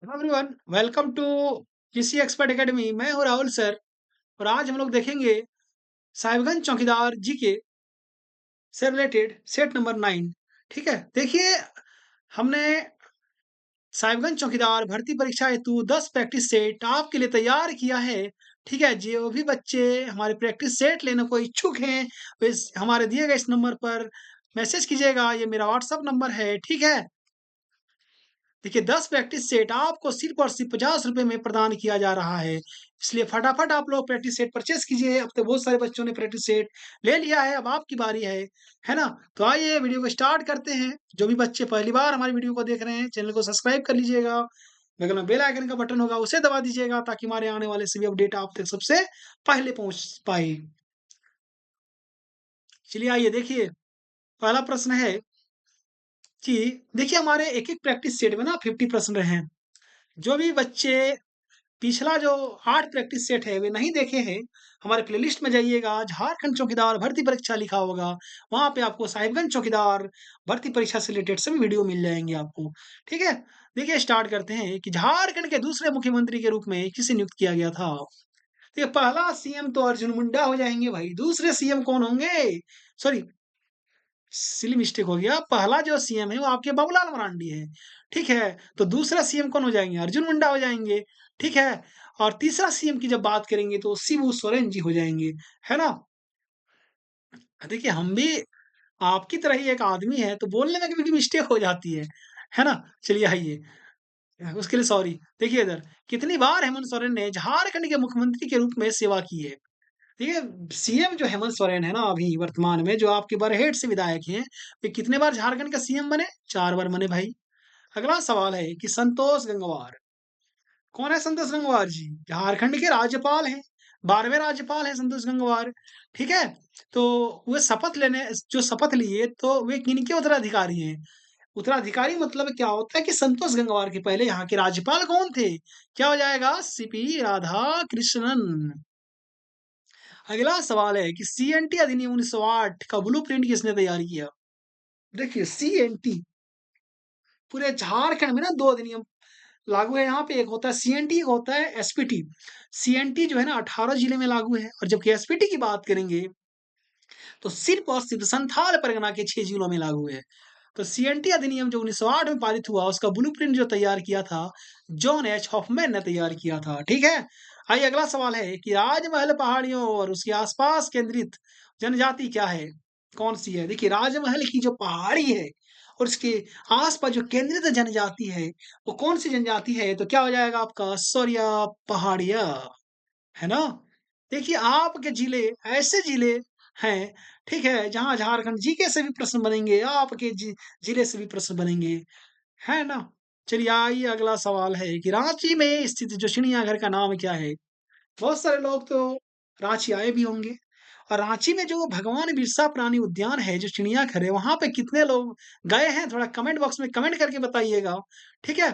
Hello everyone, welcome to किसी expert academy. मैं हूं राहुल सर। और आज हम लोग देखेंगे साहिबगंज चौकीदार जी के से रिलेटेड सेट नंबर 9। ठीक है, देखिए हमने साहिबगंज चौकीदार भर्ती परीक्षा हेतु 10 प्रैक्टिस सेट आपके लिए तैयार किया है। ठीक है, जो भी बच्चे हमारे प्रैक्टिस सेट लेने को इच्छुक हैं, वो हमारे दिए गए इस नंबर पर मैसेज कीजिएगा। ये मेरा व्हाट्सअप नंबर है। ठीक है, देखिए 10 प्रैक्टिस सेट आपको सिर्फ और सिर्फ ₹50 में प्रदान किया जा रहा है। इसलिए फटाफट आप लोग प्रैक्टिस सेट परचेज़ कीजिए। अब तो बहुत सारे बच्चों ने प्रैक्टिस सेट ले लिया है, अब आपकी बारी है ना? तो आइए वीडियो को स्टार्ट करते हैं। जो भी बच्चे पहली बार हमारी वीडियो को देख रहे हैं, चैनल को सब्सक्राइब कर लीजिएगा। बगल में बेल आइकन का बटन होगा, उसे दबा दीजिएगा ताकि हमारे आने वाले सभी अपडेट आप तक सबसे पहले पहुँच पाए। चलिए आइए देखिए, पहला प्रश्न है कि देखिए हमारे एक-एक प्रैक्टिस सेट में ना 50 प्रश्न रहे हैं। जो भी बच्चे पिछला जो 8 प्रैक्टिस सेट है वे नहीं देखे हैं, हमारे प्लेलिस्ट में जाइएगा, झारखंड चौकीदार भर्ती परीक्षा लिखा होगा, वहाँ पे आपको साहिबगंज चौकीदार भर्ती परीक्षा से रिलेटेड सभी वीडियो मिल जाएँगे आपको। ठीक है? देखिए स्टार्ट करते हैं कि झारखंड के दूसरे मुख्यमंत्री के रूप में किसे नियुक्त किया गया था? देखिए पहला सीएम तो अर्जुन मुंडा हो जाएँगे भाई, दूसरे सीएम कौन होंगे? सॉरी, सिली मिस्टेक हो गया। पहला जो सीएम है वो आपके बाबूलाल मरांडी है। ठीक है? तो दूसरा सीएम कौन हो जाएँगे? अर्जुन मुंडा हो जाएँगे। ठीक है? और तीसरा सीएम की जब बात करेंगे तो शिबू सोरेन जी हो जाएँगे। है ना? देखिए हम भी आपकी तरह ही एक आदमी है, तो बोलने में कभी-कभी मिस्टेक हो जाती है ना? चलिए आइए, उसके लिए सॉरी। देखिए इधर, कितनी बार हेमंत सोरेन ने झारखंड के मुख्यमंत्री के रूप में सेवा की है? देखिए, सीएम जो हेमंत सोरेन है ना अभी वर्तमान में जो आपके बरहेट से विधायक हैं, वे कितने बार झारखंड का सीएम बने? 4 बार बने भाई। अगला सवाल है कि संतोष गंगवार, कौन है संतोष गंगवार जी? झारखंड के राज्यपाल हैं, 12वें राज्यपाल हैं संतोष गंगवार। ठीक है? तो वे शपथ लेने जो शपथ लिए तो वे किनके उत्तराधिकारी हैं? उत्तराधिकारी मतलब क्या होता है कि संतोष गंगवार के पहले यहाँ के राज्यपाल कौन थे? क्या हो जाएगा? सीपी राधाकृष्णन। अगला सवाल है कि सीएनटी अधिनियम 1908 का ब्लूप्रिंट किसने तैयार किया? देखिए सीएनटी पूरे झारखंड में ना 2 अधिनियम लागू है यहाँ पे, एक होता है सीएनटी, एक होता है एसपीटी। सीएनटी जो है ना 18 जिले में लागू है और जबकि एसपीटी की बात करेंगे तो सिर्फ और सिर्फ संथाल परगना के 6 जिलों में लागू है। तो सीएनटी अधिनियम जो 1908 में पारित हुआ उसका ब्लूप्रिंट जो तैयार किया था, जॉन एच हॉफमैन ने तैयार किया था। ठीक है? आइए अगला सवाल है कि राजमहल पहाड़ियों और उसके आसपास केंद्रित जनजाति क्या है? कौन-सी है? देखिए राजमहल की जो पहाड़ी है और उसके आस-पास जो केंद्रित जनजाति है, वो कौन-सी जनजाति है? तो क्या हो जाएगा आपका? सौरिया पहाड़िया। है ना? देखिए आपके जिले ऐसे जिले हैं, ठीक है, जहाँ झारखंड जीके से भी प्रश्न बनेंगे, आपके जिले से भी प्रश्न बनेंगे, है ना? चलिए आइए अगला सवाल है कि रांची में स्थित जो चिड़ियाघर का नाम क्या है? बहुत सारे लोग तो रांची आए भी होंगे और रांची में जो भगवान बिरसा प्राणी उद्यान है, जो चिड़ियाघर है, वहाँ पे कितने लोग गए हैं? थोड़ा कमेंट बॉक्स में कमेंट करके बताइएगा, ठीक है?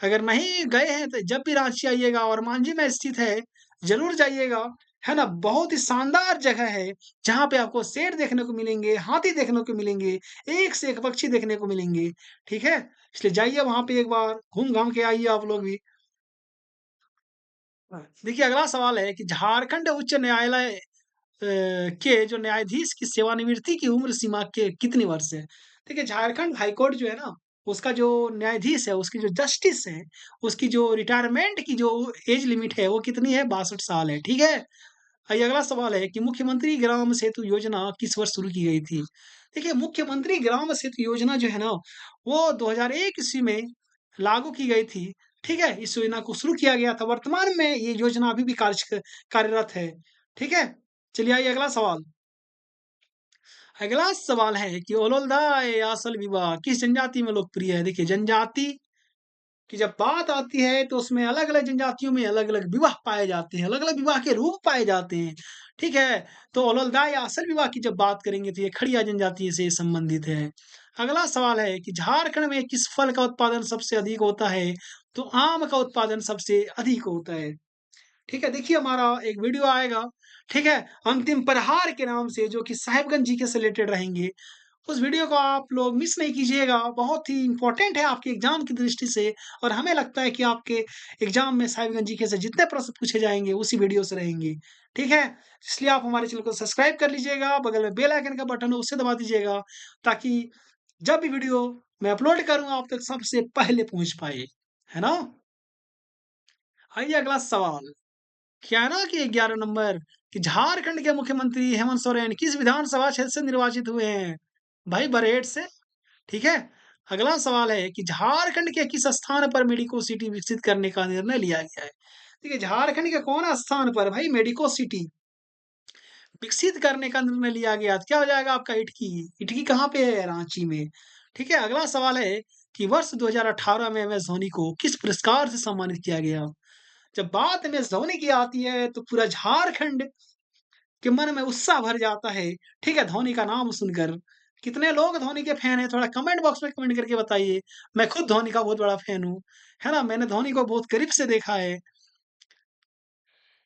अगर नहीं गए हैं तो जब भी रांची आइएगा और मांझी में स्थित है, ज़रूर जाइएगा, है ना? बहुत ही शानदार जगह है, जहाँ पे आपको शेर देखने को मिलेंगे, हाथी देखने को मिलेंगे, एक से एक पक्षी देखने को मिलेंगे, ठीक है? इसलिए जाइए वहाँ पे एक बार, घूम-घाम के आइए आप लोग भी। देखिए अगला सवाल है कि झारखंड उच्च न्यायालय के जो न्यायाधीश की सेवानिवृत्ति की उम्र सीमा के कितनी वर्ष है? देखिए झारखंड हाई कोर्ट जो है ना, उसका जो न्यायाधीश है, उसकी जो जस्टिस है, उसकी जो रिटायरमेंट की जो एज लिमिट है, वो कितनी है? 62 साल है, ठीक है? आइए अगला सवाल है कि मुख्यमंत्री ग्राम सेतु योजना किस वर्ष शुरू की गई थी? देखिए मुख्यमंत्री ग्राम सेतु योजना जो है ना, वो 2001 ईस्वी में लागू की गई थी, ठीक है? इस योजना को शुरू किया गया था, वर्तमान में ये योजना अभी भी कार्यरत है, ठीक है? चलिए आइए अगला सवाल। अगला सवाल है कि ओलोल्दाय या असल विवाह किस जनजाति में लोकप्रिय है? देखिए जनजाति की जब बात आती है तो उसमें अलग-अलग जनजातियों में अलग-अलग विवाह पाए जाते हैं, अलग-अलग विवाह के रूप पाए जाते हैं, ठीक है? तो ओलोल्दाय या असल विवाह की जब बात करेंगे तो ये खड़िया जनजाति से संबंधित है। अगला सवाल है कि झारखंड में किस फल का उत्पादन सबसे अधिक होता है? तो आम का उत्पादन सबसे अधिक होता है। ठीक है, देखिए हमारा एक वीडियो आएगा, ठीक है? अंतिम प्रहार के नाम से जो कि साहिबगंज जीके से रिलेटेड रहेंगे। उस वीडियो को आप लोग मिस नहीं कीजिएगा, बहुत ही इम्पोर्टेंट है आपके एग्ज़ाम की दृष्टि से और हमें लगता है कि आपके एग्ज़ाम में साहिबगंज जीके से जितने प्रश्न पूछे जाएँगे, उसी वीडियो से रहेंगे, ठीक है? इसलिए आप हमारे चैनल को सब्सक्राइब कर लीजिएगा, बगल में बेल आइकन का बटन है, उसे दबा दीजिएगा, ताकि जब भी वीडियो मैं अपलोड करूँ, आप तक सबसे पहले पहुँच पाए, है ना? आइए अगला सवाल, क्या है ना कि 11 नंबर कि झारखंड के मुख्यमंत्री हेमंत सोरेन किस विधानसभा क्षेत्र से निर्वाचित हुए हैं? भाई बरहेट से। ठीक है? अगला सवाल है कि झारखंड के किस स्थान पर मेडिको सिटी विकसित करने का निर्णय लिया गया है? देखिए झारखंड के कौन स्थान पर भाई मेडिको सिटी विकसित करने का निर्णय लिया गया? तो क्या हो जाएगा आपका इटकी? इटकी कहाँ पे है? रांची में। ठीक है? अगला सवाल है कि वर्ष 2018 में एमएस धोनी को किस पुरस्कार से सम्मानित किया गया? जब बात एमएस धोनी की आती है तो पूरा झारखंड के मन में उत्साह भर जाता है, ठीक है? धोनी का नाम सुनकर। कितने लोग धोनी के फैन हैं? थोड़ा कमेंट बॉक्स में कमेंट करके बताइए। मैं खुद धोनी का बहुत बड़ा फैन हूँ, है ना? मैंने धोनी को बहुत करीब से देखा है।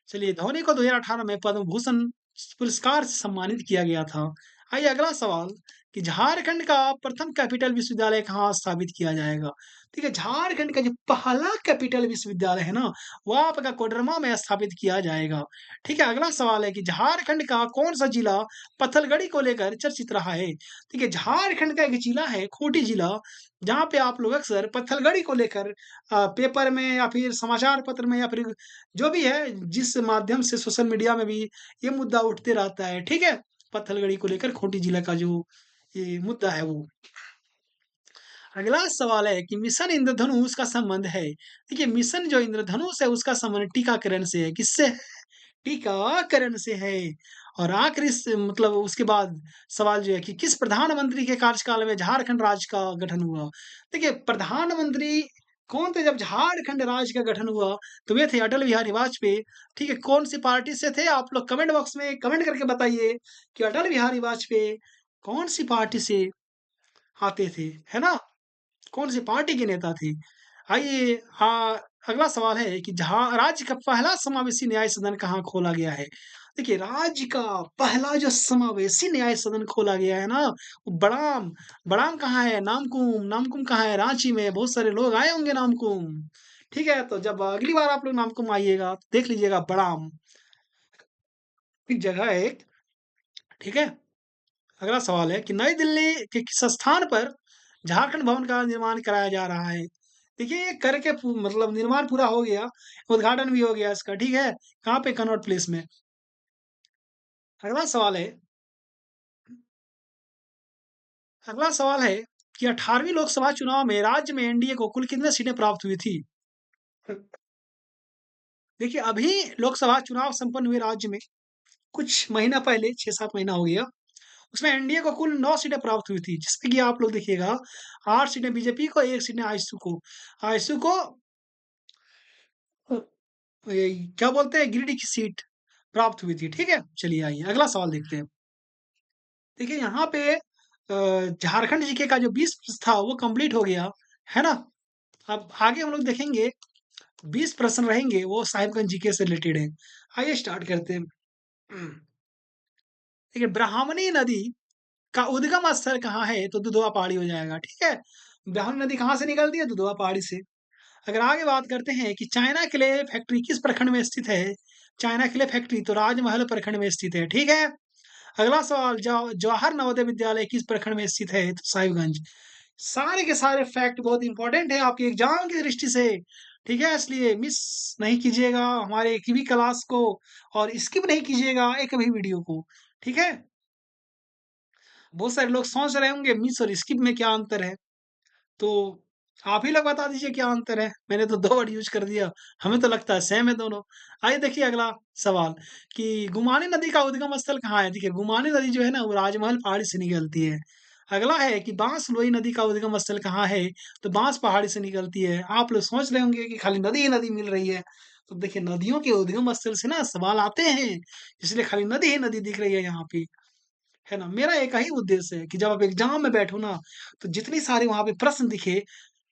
चलिए, धोनी को 2018 में पद्म भूषण पुरस्कार से सम्मानित किया गया था। आइए अगला सवाल कि झारखंड का प्रथम कैपिटल विश्वविद्यालय कहाँ स्थापित किया जाएगा? ठीक है, झारखंड का जो पहला कैपिटल विश्वविद्यालय है ना, वो आपका कोडरमा में स्थापित किया जाएगा। ठीक है, अगला सवाल है कि झारखंड का कौन-सा जिला पत्थलगड़ी को लेकर चर्चित रहा है? ठीक है, झारखंड का एक जिला है, खूंटी जिला, जहाँ पे आप लोग अक्सर पत्थलगड़ी को लेकर पेपर में या फिर समाचार पत्र में या फिर जो भी है, जिस माध्यम से सोशल मीडिया में भी ये मुद्दा उठते रहता है, ठीक है? पत्थलगड़ी को लेकर खूंटी जिला का जो ये मुद्दा है वो। अगला सवाल है कि मिशन इंद्रधनुष का संबंध है। देखिए मिशन जो इंद्रधनुष है उसका संबंध टीकाकरण से है। किससे है? टीकाकरण से है। और आखिरी मतलब उसके बाद सवाल जो है कि किस प्रधानमंत्री के कार्यकाल में झारखंड राज्य का गठन हुआ? देखिए प्रधानमंत्री कौन थे जब झारखंड राज्य का गठन हुआ? तो वे थे अटल बिहारी वाजपेयी। ठीक है, कौन सी पार्टी से थे? आप लोग कमेंट बॉक्स में कमेंट करके बताइए कि अटल बिहारी वाजपेयी कौन सी पार्टी से आते थे, है ना? कौन-सी पार्टी के नेता थे? आइए अगला सवाल है कि जहाँ राज्य का पहला समावेशी न्याय सदन कहाँ खोला गया है? देखिए राज्य का पहला जो समावेशी न्याय सदन खोला गया है ना, वो बड़ाम, बड़ाम कहाँ है? नामकुम, नामकुम कहाँ है? रांची में बहुत सारे लोग आए होंगे नामकुम। ठीक है, तो जब अगली बार आप लोग नामकुम आइएगा, तो देख लीजिएगा बड़ाम, एक जगह है एक, ठीक है? अगला सवाल है कि नई दिल्ली के किस स्थान पर झारखंड भवन का निर्माण कराया जा रहा है? देखिए ये करके मतलब निर्माण पूरा हो गया, उद्घाटन भी हो गया इसका, ठीक है? कहाँ पे? कनॉट प्लेस में। अगला सवाल है अगला सवाल है कि 18वीं लोकसभा चुनाव में राज्य में एनडीए को कुल कितनी सीटें प्राप्त हुई थी? देखिए अभी लोकसभा चुनाव संपन्न हुए राज्य में कुछ महीना पहले 6-7 महीना हो गया, उसमें एनडीए को कुल 9 सीटें प्राप्त हुई थी, जिसमें कि आप लोग देखिएगा 8 सीटें बीजेपी को, 1 सीटें आजसू को। आजसू को ये क्या बोलते हैं गिरिडीह की सीट प्राप्त हुई थी, ठीक है? चलिए आइए अगला सवाल देखते हैं। देखिए यहाँ पे झारखंड जीके का जो 20 था वो कंप्लीट हो गया, है ना? अब आगे हम लोग देखेंगे 20 प्रश्न रहेंगे वो साहिबगंज जीके से रिलेटेड है। आइए स्टार्ट करते हैं। देखिए ब्राह्मणी नदी का उद्गम स्थल कहाँ है? तो दुधवा पहाड़ी हो जाएगा, ठीक है? ब्राह्मणी नदी कहाँ से निकलती है? दुधवा पहाड़ी से। अगर आगे बात करते हैं कि चाइना क्ले फैक्ट्री किस प्रखंड में स्थित है? चाइना क्ले फैक्ट्री तो राजमहल प्रखंड में स्थित है, ठीक है? अगला सवाल जवाहर नवोदय विद्यालय किस प्रखंड में स्थित है? तो साहिबगंज। सारे के सारे फैक्ट बहुत इंपॉर्टेंट है आपके एग्जाम की दृष्टि से, ठीक है? इसलिए मिस नहीं कीजिएगा हमारे एक भी क्लास को और स्किप नहीं कीजिएगा एक भी वीडियो को, ठीक है? बहुत सारे लोग सोच रहे होंगे मिस और स्किप में क्या अंतर है? तो आप ही लोग बता दीजिए क्या अंतर है? मैंने तो 2 वर्ड यूज़ कर दिया, हमें तो लगता है सेम है दोनों। आइए देखिए अगला सवाल कि गुमानी नदी का उद्गम स्थल कहाँ है? देखिए गुमानी नदी जो है ना वो राजमहल पहाड़ी से निकलती है। अगला है कि बांसलोई नदी का उद्गम स्थल कहाँ है? तो बांस पहाड़ी से निकलती है। आप लोग सोच रहे होंगे कि खाली नदी ही नदी मिल रही है। तो देखिए नदियों के उद्गम स्थल से ना सवाल आते हैं, इसलिए खाली नदी ही नदी दिख रही है यहाँ पे। है ना? मेरा एक ही उद्देश्य है कि जब आप एग्ज़ाम में बैठो ना, तो जितनी सारे वहाँ पे प्रश्न दिखे,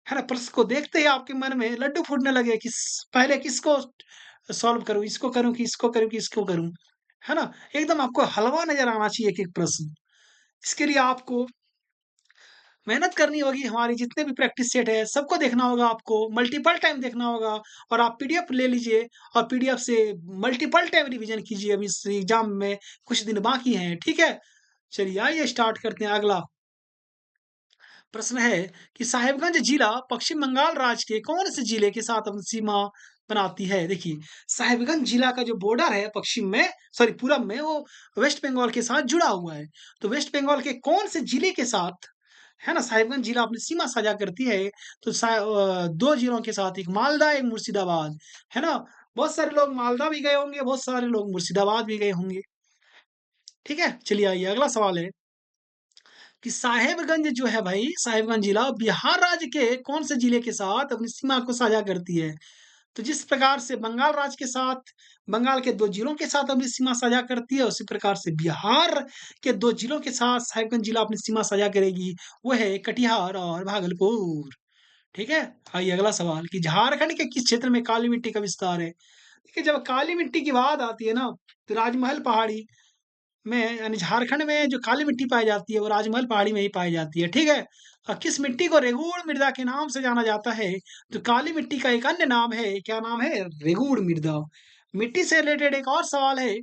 है ना? प्रश्न को देखते ही आपके मन में लड्डू फूटने लगे कि पहले किसको सॉल्व करूँ, इसको करूँ कि इसको करूँ कि इसको करूँ, है ना? एकदम आपको हलवा नज़र आना चाहिए एक-एक प्रश्न। इसके लिए आपको मेहनत करनी होगी, हमारी जितने भी प्रैक्टिस सेट है सबको देखना होगा आपको, मल्टीपल टाइम देखना होगा और आप पीडीएफ ले लीजिए और पीडीएफ से मल्टीपल टाइम रिवीजन कीजिए। अभी इस एग्जाम में कुछ दिन बाकी हैं, ठीक है? चलिए आइए स्टार्ट करते हैं। अगला प्रश्न है कि साहिबगंज जिला पश्चिम बंगाल राज्य के कौन से जिले के साथ अपनी सीमा बनाती है? देखिए, साहिबगंज जिला का जो बॉर्डर है पश्चिम में, सॉरी पूरब में, वो वेस्ट बंगाल के साथ जुड़ा हुआ है। तो वेस्ट बंगाल के कौन से जिले के साथ, है ना, साहिबगंज जिला अपनी सीमा साझा करती है? तो 2 जिलों के साथ, एक मालदा, एक मुर्शिदाबाद, है ना? बहुत सारे लोग मालदा भी गए होंगे, बहुत सारे लोग मुर्शिदाबाद भी गए होंगे। ठीक है? चलिए आइए अगला सवाल है कि साहेबगंज जो है भाई, साहेबगंज जिला बिहार राज्य के कौन से जिले के साथ अपनी सीमा को साझा करती है? तो जिस प्रकार से बंगाल राज्य के साथ, बंगाल के 2 जिलों के साथ अपनी सीमा साझा करती है, उसी प्रकार से बिहार के 2 जिलों के साथ साहिबगंज जिला अपनी सीमा साझा करेगी, वो है कटिहार और भागलपुर। ठीक है? आइए अगला सवाल कि झारखंड के किस क्षेत्र में काली मिट्टी का विस्तार है? देखिए, जब काली मिट्टी की बात आती है ना, तो राजमहल पहाड़ी में, यानी झारखंड में जो काली मिट्टी पाई जाती है, वो राजमहल पहाड़ी में ही पाई जाती है, ठीक है? किस मिट्टी को रेगुड़ मृदा के नाम से जाना जाता है? तो काली मिट्टी का एक अन्य नाम है, क्या नाम है? रेगुड़ मृदा। मिट्टी से रिलेटेड एक और सवाल है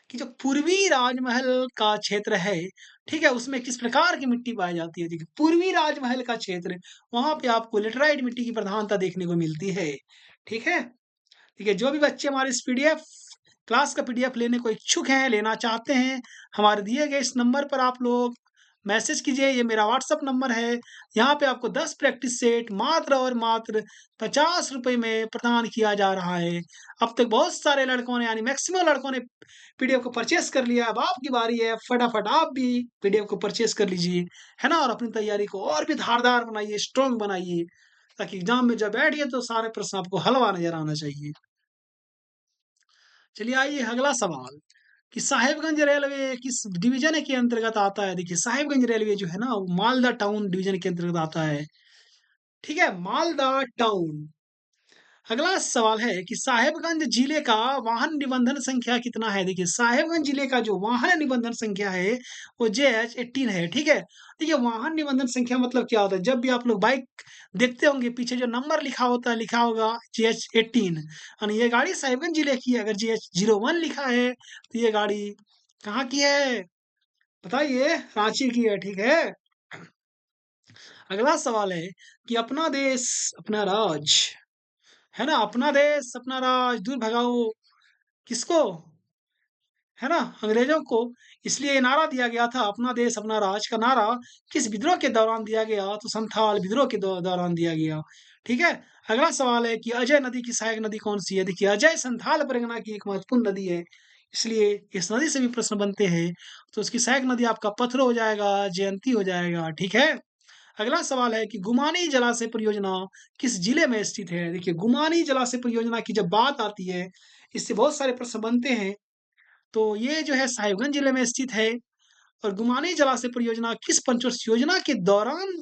कि जो पूर्वी राजमहल का क्षेत्र है, ठीक है? उसमें किस प्रकार की मिट्टी पाई जाती है? देखिए, पूर्वी राजमहल का क्षेत्र, वहाँ पे आपको लेटेराइट मिट्टी की प्रधानता देखने को मिलती है, ठीक है? ठीक है, जो भी बच्चे हमारे इस पीडीएफ क्लास का पीडीएफ लेने को इच्छुक हैं, लेना चाहते हैं, हमारे दिए गए इस नंबर पर आप लोग मैसेज कीजिए। ये मेरा व्हाट्सएप नंबर है। यहाँ पे आपको 10 प्रैक्टिस सेट मात्र और मात्र ₹50 में प्रदान किया जा रहा है। अब तक बहुत सारे लड़कों ने, यानी मैक्सिमम लड़कों ने पीडीएफ को परचेज़ कर लिया। अब आपकी बारी है, फटाफट आप भी पीडीएफ को परचेज़ कर लीजिए, है ना? और अपनी तैयारी को और भी धारदार बनाइए, स्ट्रॉन्ग बनाइए, ताकि एग्ज़ाम में जब बैठिए तो सारे प्रश्न आपको हलवा नज़र आना चाहिए। चलिए आइए अगला सवाल कि साहिबगंज रेलवे किस डिवीजन के अंतर्गत आता है? देखिए, साहिबगंज रेलवे जो है ना, वो मालदा टाउन डिवीजन के अंतर्गत आता है। ठीक है, मालदा टाउन। अगला सवाल है कि साहिबगंज जिले का वाहन निबंधन संख्या कितना है? देखिए, साहिबगंज जिले का जो वाहन निबंधन संख्या है, वो JH 18 है, ठीक है? देखिए, वाहन निबंधन संख्या मतलब क्या होता है? जब भी आप लोग बाइक देखते होंगे, पीछे जो नंबर लिखा होता है, लिखा होगा JH 18, यानी ये गाड़ी साहिबगंज जिले की है। अगर JH 01 लिखा है, तो ये गाड़ी कहाँ की है? बताइए, रांची की है, ठीक है? अगला सवाल है कि अपना देश अपना राज, है ना? अपना देश अपना राज दूर भगाओ किसको? है ना? अंग्रेजों को। इसलिए ये नारा दिया गया था, अपना देश अपना राज का नारा किस विद्रोह के दौरान दिया गया? तो संथाल विद्रोह के दौरान दिया गया। ठीक है? अगला सवाल है कि अजय नदी की सहायक नदी कौन-सी है? देखिए, अजय संथाल परगना की एक महत्वपूर्ण नदी है। इसलिए इस नदी से भी प्रश्न बनते हैं। तो उसकी सहायक नदी आपका पथरो हो जाएगा, जयंती हो जाएगा। ठीक है? अगला सवाल है कि गुमानी जलाशय परियोजना किस जिले में स्थित है? देखिए, गुमानी जलाशय परियोजना की जब बात आती है, इससे बहुत सारे प्रश्न बनते हैं। तो ये जो है साहिबगंज जिले में स्थित है और गुमानी जलाशय परियोजना किस पंचवर्ष योजना के दौरान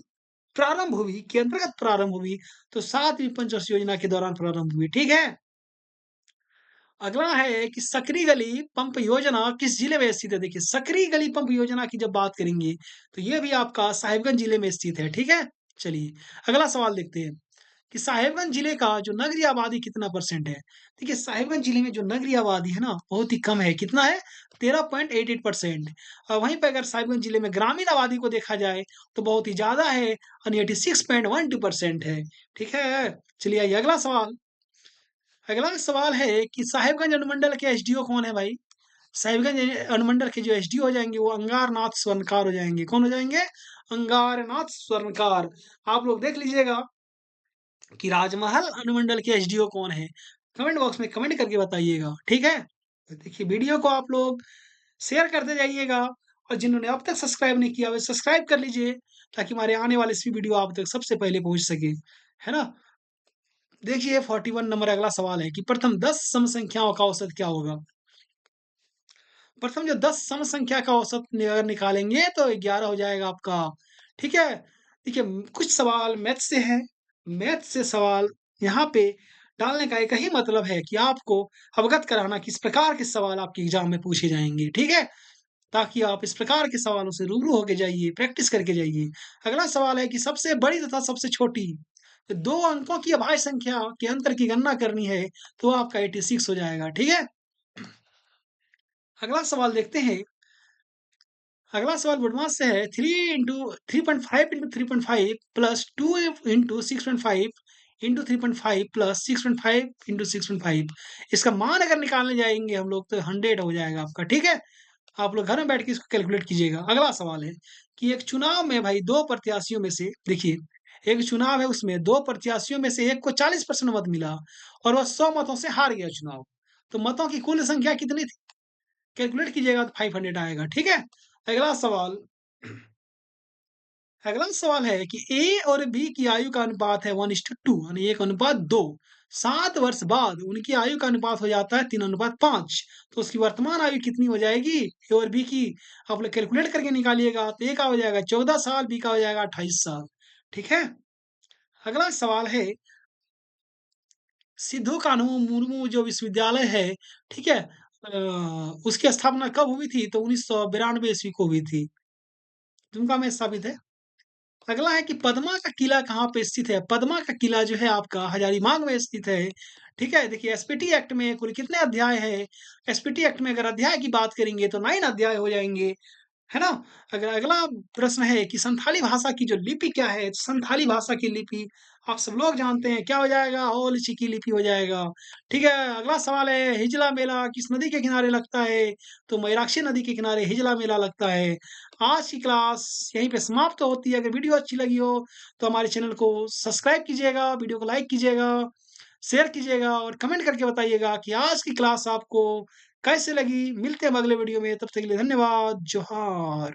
प्रारंभ हुई, के अंतर्गत प्रारंभ हुई? तो 7वीं पंचवर्ष योजना के दौरान प्रारंभ हुई, ठीक है? अगला है कि सकरी गली पंप योजना किस जिले में स्थित है? देखिए, सकरी गली पंप योजना की जब बात करेंगे, तो ये भी आपका साहिबगंज जिले में स्थित है, ठीक है? चलिए, अगला सवाल देखते हैं कि साहिबगंज जिले का जो नगरीय आबादी कितना परसेंट है? देखिए, साहिबगंज जिले में जो नगरीय आबादी है ना, बहुत ही कम है। कितना है? 13.88%। और वहीं पे अगर साहिबगंज जिले में ग्रामीण आबादी को देखा जाए, तो बहुत ही ज़्यादा है, यानी 86.12% है। ठीक है? चलिए आइए अगला सवाल। अगला सवाल है कि साहिबगंज अनुमंडल के एसडीओ कौन है भाई? साहिबगंज अनुमंडल के जो एसडीओ हो जाएँगे, वो अंगारनाथ स्वर्णकार हो जाएँगे। कौन हो जाएँगे? अंगारनाथ स्वर्णकार। आप लोग देख लीजिएगा कि राजमहल अनुमंडल के एसडीओ कौन है? कमेंट बॉक्स में कमेंट करके बताइएगा, ठीक है? तो देखिए, वीडियो को आप लोग शेयर करते जाइएगा और जिन्होंने अब तक सब्सक्राइब नहीं किया, वे सब्सक्राइब कर लीजिए, ताकि हमारे आने वाले सभी वीडियो आप तक सबसे पहले पहुँच सके, है ना? देखिए, 41 नंबर अगला सवाल है कि प्रथम 10 सम संख्याओं का औसत क्या होगा? प्रथम जो 10 सम संख्या का औसत अगर निकालेंगे, तो 11 हो जाएगा आपका, ठीक है? देखिए, कुछ सवाल मैथ से हैं। मैथ से सवाल यहाँ पे डालने का एक ही मतलब है कि आपको अवगत कराना किस प्रकार के सवाल आपके एग्जाम में पूछे जाएंगे, ठीक है? ताकि आप इस प्रकार के सवालों से रूबरू होके जाइए, प्रैक्टिस करके जाइए। अगला सवाल है कि सबसे बड़ी तथा सबसे छोटी 2 अंकों की अभाज्य संख्या के अंतर की गणना करनी है, तो आपका 86 हो जाएगा, ठीक है? अगला सवाल देखते हैं। अगला सवाल बदमाश से है 3 into 3.5 into 3.5 plus 2 into 6.5 into 3.5 plus 6.5 into 6.5। इसका मान अगर निकालने जाएँगे हम लोग तो 100 हो जाएगा आपका, ठीक है? आप लोग घर में बैठ के इसको कैलकुलेट कीजिएगा। अगला सवाल है कि एक चुनाव में भाई 2 प्रत्याशियों में से देखिए, एक चुनाव है उसमें 2 प्रत्याशियों में से एक को 40% मत मिला और वह 100 मतों से हार गया चुनाव। तो मतों की कुल संख्या कितनी थी? कैलकुलेट कीजिएगा तो 500 आएगा, ठीक है? अगला सवाल अगला सवाल है कि ए और बी की आयु का अनुपात है 1:2 यानी 1:2। 7 वर्ष बाद उनकी आयु का अनुपात हो जाता है 3:5। तो उसकी वर्तमान आयु कितनी हो जाएगी? ए और बी की आप लोग कैलकुलेट करके निकालिएगा तो ए का हो जाएगा 14 साल, बी का हो जाएगा 28 साल। ठीक है? अगला सवाल है सिद्धू कान्हू मुर्मू जो विश्वविद्यालय है, ठीक है? उसकी स्थापना कब हुई थी? तो 1992 ईस्वी को हुई थी। तुमका में साबित है। अगला है कि पद्मा का किला कहाँ पे स्थित है? पद्मा का किला जो है आपका हजारीबाग में स्थित है। ठीक है? देखिए एसपीटी एक्ट में कुल कितने अध्याय हैं? एसपीटी एक्ट में अगर अध्याय की बात करेंगे तो 9 अध्याय हो जाएँगे। है ना? अगर अगला प्रश्न है कि संथाली भाषा की जो लिपि क्या है? संथाली भाषा की लिपि आप सब लोग जानते हैं क्या हो जाएगा? ओ लिचि की लिपि हो जाएगा। ठीक है? अगला सवाल है हिजला मेला किस नदी के किनारे लगता है? तो मयूराक्षी नदी के किनारे हिजला मेला लगता है। आज की क्लास यहीं पे समाप्त होती है। अगर वीडियो अच्छी लगी हो तो हमारे चैनल को सब्सक्राइब कीजिएगा, वीडियो को लाइक कीजिएगा, शेयर कीजिएगा और कमेंट करके बताइएगा कि आज की क्लास आपको कैसे लगी? मिलते हैं अब अगले वीडियो में, तब तक के लिए धन्यवाद। जोहार।